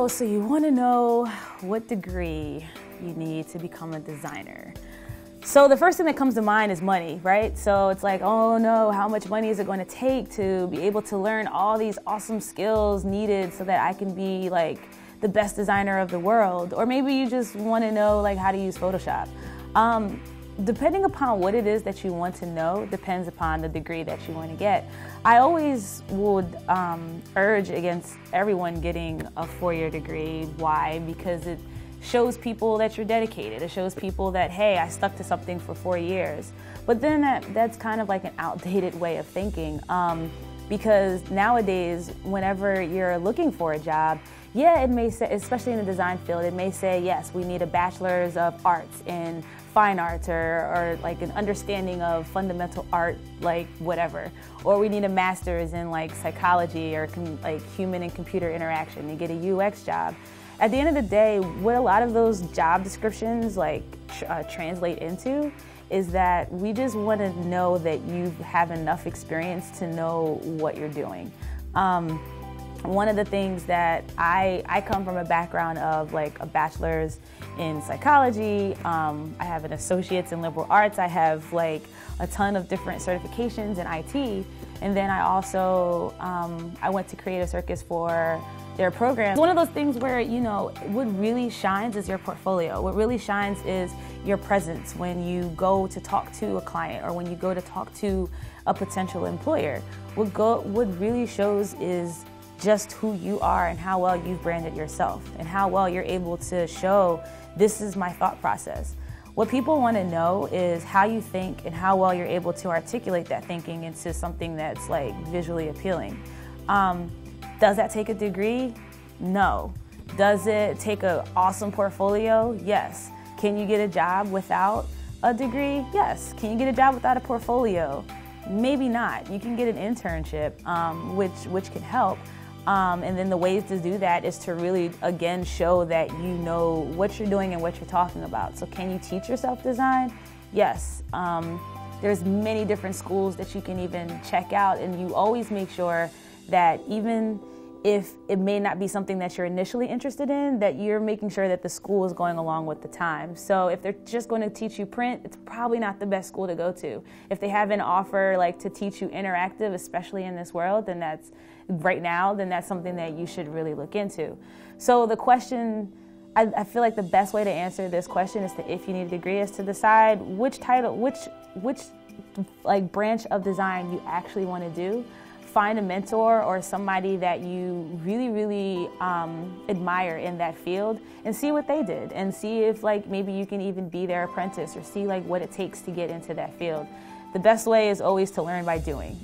So you want to know what degree you need to become a designer. So the first thing that comes to mind is money, right? So it's like, oh no, how much money is it going to take to be able to learn all these awesome skills needed so that I can be like the best designer of the world? Or maybe you just want to know like how to use Photoshop. Depending upon what it is that you want to know depends upon the degree that you want to get. I always would urge against everyone getting a four-year degree. Why? Because it shows people that you're dedicated. It shows people that, hey, I stuck to something for 4 years. But then that's kind of like an outdated way of thinking, because nowadays, whenever you're looking for a job, yeah, it may say, especially in the design field, it may say, yes, we need a bachelor's of arts in fine arts or like an understanding of fundamental art, like whatever. Or we need a master's in like psychology or like human and computer interaction to get a UX job. At the end of the day, what a lot of those job descriptions like translate into is that we just want to know that you have enough experience to know what you're doing. One of the things that I come from a background of like a bachelor's in psychology, I have an associate's in liberal arts, I have like a ton of different certifications in IT, and then I also, I went to create a circus for their program. It's one of those things where, you know, what really shines is your portfolio. What really shines is your presence when you go to talk to a client or when you go to talk to a potential employer. What really shows is just who you are and how well you've branded yourself and how well you're able to show this is my thought process. What people want to know is how you think and how well you're able to articulate that thinking into something that's like visually appealing. Does that take a degree? No. Does it take an awesome portfolio? Yes. Can you get a job without a degree? Yes. Can you get a job without a portfolio? Maybe not. You can get an internship, which can help. And then the ways to do that is to really, again, show that you know what you're doing and what you're talking about. So can you teach yourself design? Yes. There's many different schools that you can even check out, and you always make sure that even if it may not be something that you're initially interested in, that you're making sure that the school is going along with the time. So if they're just going to teach you print, it's probably not the best school to go to. If they have an offer like to teach you interactive, especially in this world, then that's something that you should really look into. So the question, I feel like the best way to answer this question is to, if you need a degree, is to decide which like branch of design you actually want to do. Find a mentor or somebody that you really admire in that field and see what they did, and see if like maybe you can even be their apprentice or see like what it takes to get into that field. The best way is always to learn by doing.